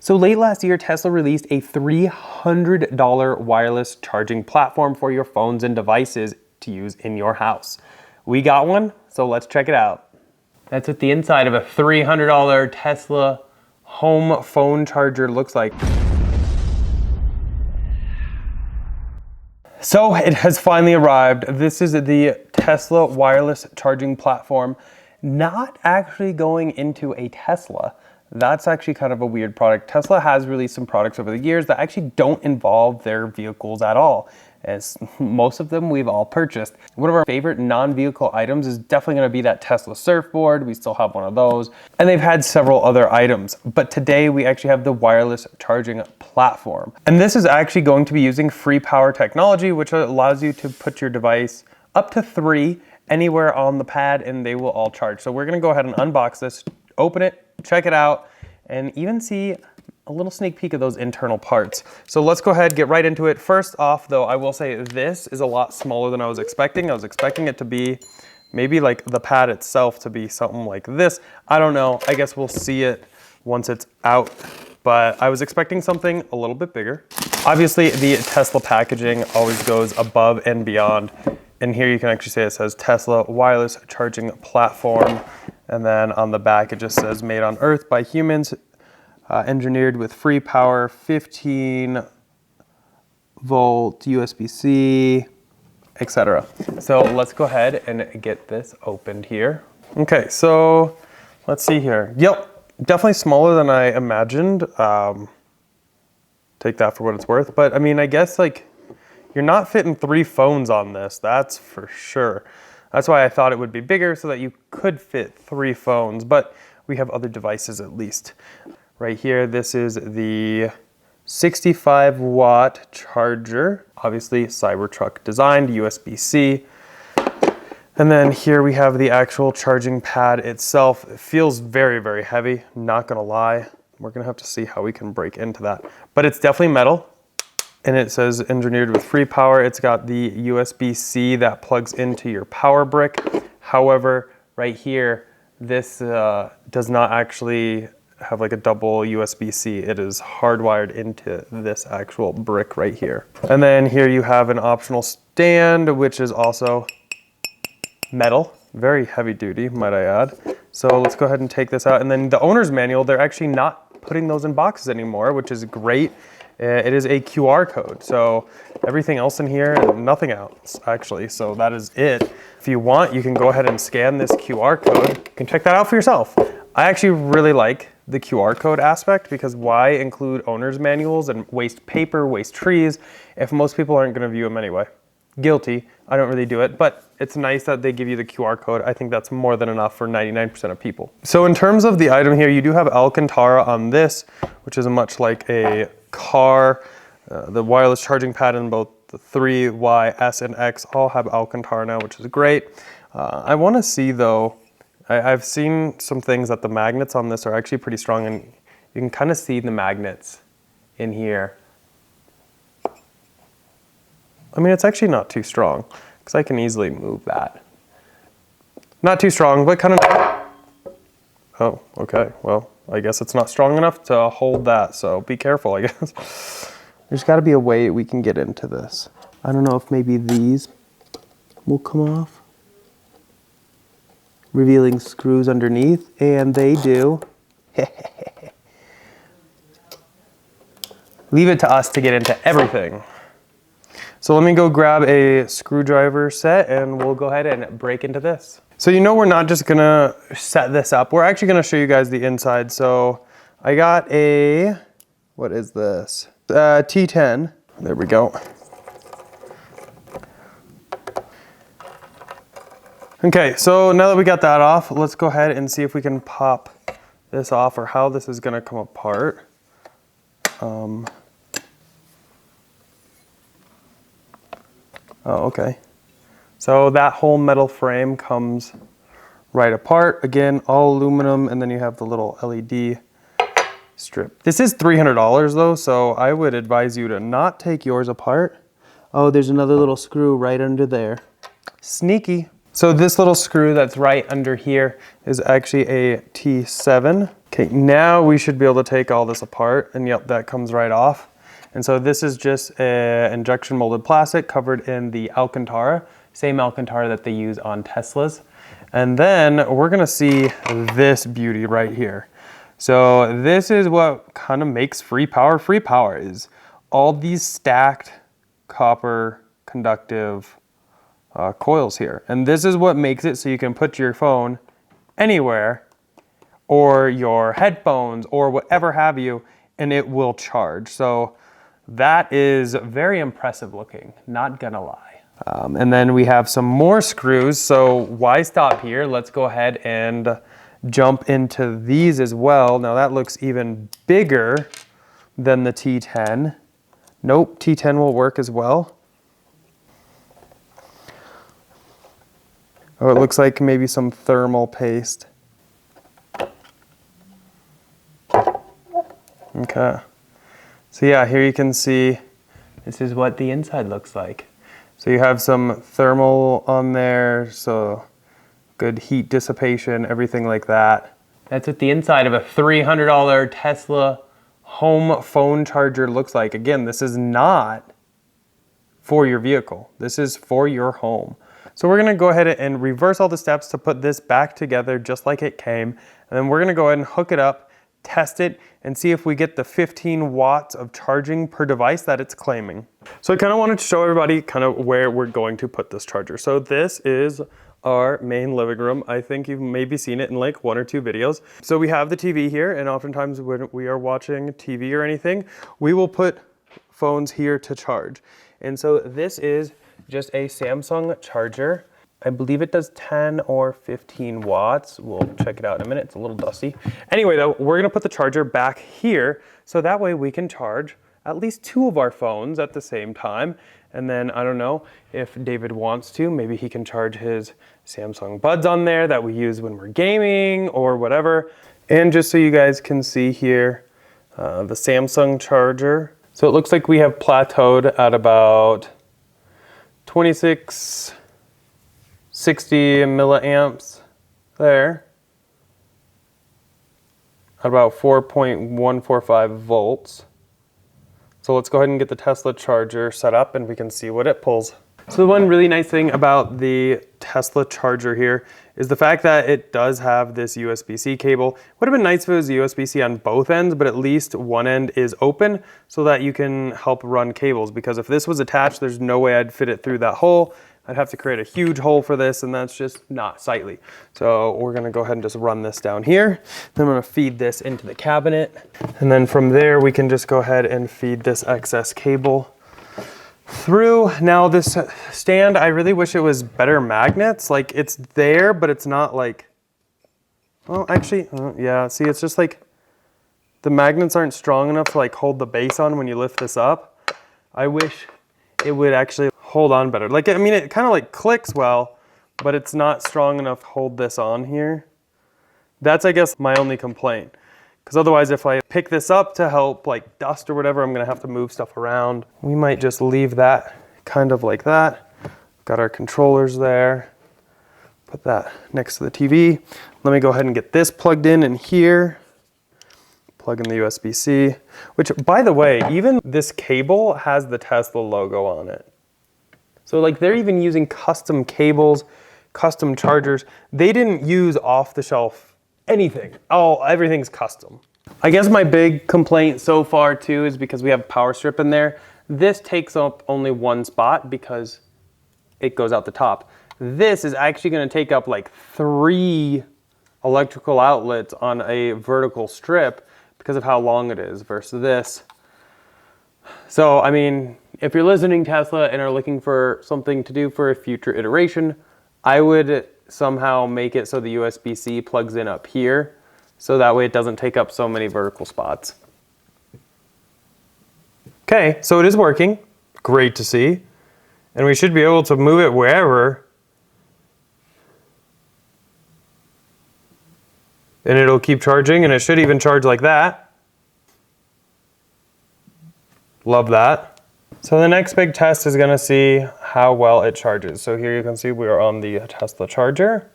So late last year, Tesla released a $300 wireless charging platform for your phones and devices to use in your house. We got one, so let's check it out. That's what the inside of a $300 Tesla home phone charger looks like. So it has finally arrived. This is the Tesla wireless charging platform, not actually going into a Tesla. That's actually kind of a weird product. Tesla has released some products over the years that actually don't involve their vehicles at all, as most of them we've all purchased. One of our favorite non-vehicle items is definitely going to be that Tesla surfboard. We still have one of those, and they've had several other items, but today we actually have the wireless charging platform. And this is actually going to be using free power technology, which allows you to put your device up to 3 anywhere on the pad and they will all charge. So we're going to go ahead and unbox this, open it, check it out, and even see a little sneak peek of those internal parts. So let's go ahead, get right into it. First off though, I will say this is a lot smaller than I was expecting. I was expecting it to be maybe like the pad itself to be something like this. I don't know, I guess we'll see it once it's out, but I was expecting something a little bit bigger. Obviously the Tesla packaging always goes above and beyond. And here you can actually say it says Tesla wireless charging platform. And then on the back, it just says made on Earth by humans, engineered with free power, 15 volt USB-C, etc. So let's go ahead and get this opened here. Okay, so let's see here. Yep, definitely smaller than I imagined. Take that for what it's worth. But I mean, I guess like you're not fitting 3 phones on this, that's for sure. That's why I thought it would be bigger so that you could fit 3 phones, but we have other devices at least. Right here, this is the 65 watt charger, obviously Cybertruck designed, USB-C. And then here we have the actual charging pad itself. It feels very, very heavy, not gonna lie. We're gonna have to see how we can break into that. But it's definitely metal. And it says engineered with free power. It's got the USB-C that plugs into your power brick. However, right here, this does not actually have like a double USB-C. It is hardwired into this actual brick right here. And then here you have an optional stand, which is also metal, very heavy duty, might I add. So let's go ahead and take this out. And then the owner's manual, they're actually not putting those in boxes anymore, which is great. It is a QR code, so everything else in here, nothing else actually, so that is it. If you want, you can go ahead and scan this QR code. You can check that out for yourself. I actually really like the QR code aspect because why include owner's manuals and waste paper, waste trees, if most people aren't gonna view them anyway? Guilty, I don't really do it, but it's nice that they give you the QR code. I think that's more than enough for 99% of people. So in terms of the item here, you do have Alcantara on this, which is much like a car. The wireless charging pad in both the 3, Y, S, and X all have Alcantara now, which is great. I wanna see though, I've seen some things that the magnets on this are actually pretty strong, and you can kind of see the magnets in here. I mean, it's actually not too strong because I can easily move that. Not too strong, but kind of. Oh, okay. Well, I guess it's not strong enough to hold that, so be careful, I guess. There's got to be a way we can get into this. I don't know if maybe these will come off. Revealing screws underneath, and they do. Leave it to us to get into everything. So let me go grab a screwdriver set and we'll go ahead and break into this. So you know we're not just gonna set this up, we're actually gonna show you guys the inside. So I got a, what is this? T10, there we go. Okay, so now that we got that off, let's go ahead and see if we can pop this off or how this is gonna come apart. Oh, okay. So that whole metal frame comes right apart. Again, all aluminum, and then you have the little LED strip. This is $300 though, so I would advise you to not take yours apart. Oh, there's another little screw right under there. Sneaky. So this little screw that's right under here is actually a T7. Okay, now we should be able to take all this apart, and yep, that comes right off. And so this is just an injection molded plastic covered in the Alcantara, same Alcantara that they use on Teslas. And then we're gonna see this beauty right here. So this is what kind of makes free power is all these stacked copper conductive coils here. And this is what makes it so you can put your phone anywhere or your headphones or whatever have you, and it will charge. So that is very impressive looking, not gonna lie. And then we have some more screws. So why stop here? Let's go ahead and jump into these as well. Now that looks even bigger than the T10. Nope, T10 will work as well. Oh, it looks like maybe some thermal paste. Okay. So yeah, here you can see, this is what the inside looks like. So you have some thermal on there, so good heat dissipation, everything like that. That's what the inside of a $300 Tesla home phone charger looks like. Again, this is not for your vehicle. This is for your home. So we're gonna go ahead and reverse all the steps to put this back together just like it came. And then we're gonna go ahead and hook it up, test it, and see if we get the 15 watts of charging per device that it's claiming. So I kind of wanted to show everybody kind of where we're going to put this charger. So this is our main living room. I think you've maybe seen it in like 1 or 2 videos. So we have the TV here, and oftentimes when we are watching TV or anything, we will put phones here to charge. And so this is just a Samsung charger. I believe it does 10 or 15 watts. We'll check it out in a minute. It's a little dusty. Anyway, though, we're gonna put the charger back here so that way we can charge at least 2 of our phones at the same time. And then I don't know if David wants to, maybe he can charge his Samsung Buds on there that we use when we're gaming or whatever. And just so you guys can see here, the Samsung charger. So it looks like we have plateaued at about 2660 milliamps there, at about 4.145 volts. So let's go ahead and get the Tesla charger set up and we can see what it pulls. So the one really nice thing about the Tesla charger here is the fact that it does have this USB-C cable. Would have been nice if it was USB-C on both ends, but at least one end is open so that you can help run cables, because if this was attached, there's no way I'd fit it through that hole. I'd have to create a huge hole for this, and that's just not sightly. So we're gonna go ahead and just run this down here. Then I'm gonna feed this into the cabinet. And then from there, we can just go ahead and feed this excess cable through. Now this stand, I really wish it was better magnets. Like it's there, but it's not like, well, actually, yeah, see, it's just like the magnets aren't strong enough to like hold the base on when you lift this up. I wish it would actually hold on better. Like, I mean, it kind of like clicks well, but it's not strong enough to hold this on here. That's, I guess, my only complaint. Because otherwise, if I pick this up to help like dust or whatever, I'm gonna have to move stuff around. We might just leave that kind of like that. Got our controllers there. Put that next to the TV. Let me go ahead and get this plugged in here. Plug in the USB-C, which, by the way, even this cable has the Tesla logo on it. So like they're even using custom cables, custom chargers. They didn't use off-the-shelf anything. Oh, everything's custom. I guess my big complaint so far too is because we have power strip in there. This takes up only one spot because it goes out the top. This is actually going to take up like 3 electrical outlets on a vertical strip because of how long it is versus this. So, I mean, if you're listening Tesla and are looking for something to do for a future iteration, I would somehow make it so the USB-C plugs in up here, so that way it doesn't take up so many vertical spots. Okay, so it is working. Great to see. And we should be able to move it wherever. And it'll keep charging, and it should even charge like that. Love that. So the next big test is gonna see how well it charges. So here you can see we are on the Tesla charger,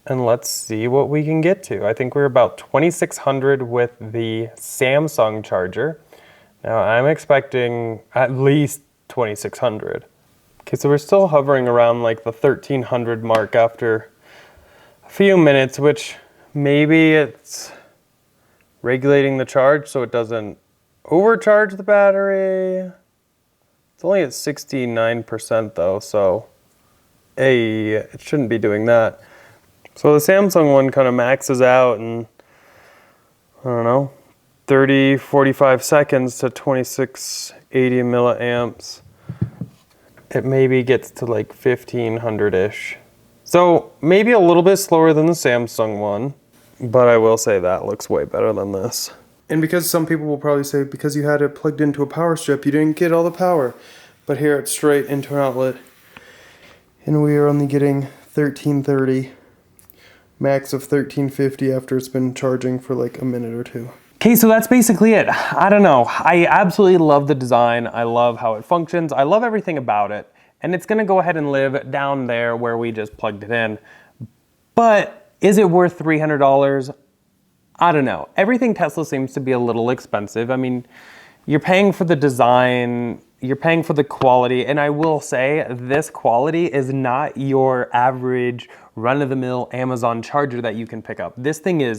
and let's see what we can get to. I think we're about 2,600 with the Samsung charger. Now I'm expecting at least 2,600. Okay, so we're still hovering around like the 1,300 mark after a few minutes, which maybe it's regulating the charge so it doesn't overcharge the battery. It's only at 69% though, so it shouldn't be doing that. So the Samsung one kind of maxes out in, I don't know, 30, 45 seconds to 2680 milliamps. It maybe gets to like 1,500-ish. So maybe a little bit slower than the Samsung one, but I will say that looks way better than this. And because some people will probably say, because you had it plugged into a power strip, you didn't get all the power. But here it's straight into an outlet. And we are only getting 1330, max of 1350 after it's been charging for like a minute or two. Okay, so that's basically it. I don't know. I absolutely love the design. I love how it functions. I love everything about it. And it's gonna go ahead and live down there where we just plugged it in. But is it worth $300? I don't know. Everything Tesla seems to be a little expensive. I mean, you're paying for the design, you're paying for the quality, and I will say this quality is not your average run-of-the-mill Amazon charger that you can pick up. This thing is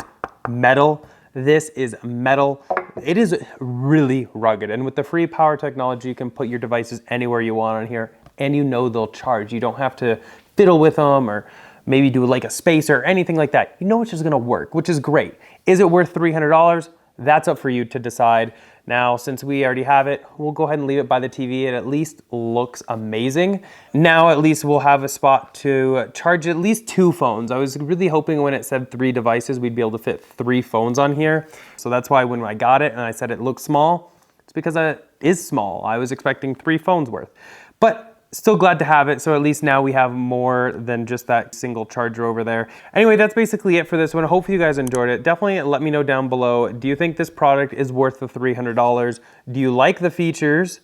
metal. This is metal. It is really rugged, and with the free power technology, you can put your devices anywhere you want on here, and you know they'll charge. You don't have to fiddle with them or maybe do like a spacer or anything like that. You know it's just gonna work, which is great. Is it worth $300? That's up for you to decide. Now, since we already have it, we'll go ahead and leave it by the TV. It at least looks amazing. Now, at least we'll have a spot to charge at least 2 phones. I was really hoping when it said 3 devices, we'd be able to fit 3 phones on here. So that's why when I got it and I said it looks small, it's because it is small. I was expecting 3 phones worth. But still glad to have it, so at least now we have more than just that single charger over there. Anyway, that's basically it for this one. Hopefully you guys enjoyed it. Definitely let me know down below. Do you think this product is worth the $300? Do you like the features?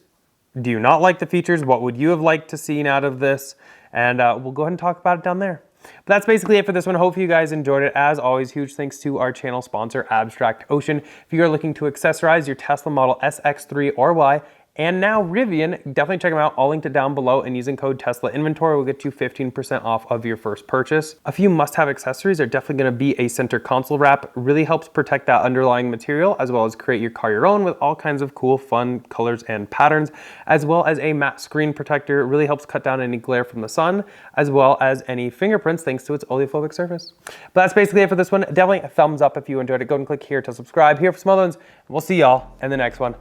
Do you not like the features? What would you have liked to see out of this? And we'll go ahead and talk about it down there. But that's basically it for this one. Hope you guys enjoyed it. As always, huge thanks to our channel sponsor, Abstract Ocean. If you are looking to accessorize your Tesla Model S, X3, or Y, and now Rivian, definitely check them out. I'll link it down below, and using code Tesla Inventory will get you 15% off of your first purchase. A few must-have accessories are definitely gonna be a center console wrap. Really helps protect that underlying material, as well as create your car your own with all kinds of cool, fun colors and patterns, as well as a matte screen protector. It really helps cut down any glare from the sun, as well as any fingerprints thanks to its oleophobic surface. But that's basically it for this one. Definitely a thumbs up if you enjoyed it. Go and click here to subscribe. Here for some other ones. We'll see y'all in the next one.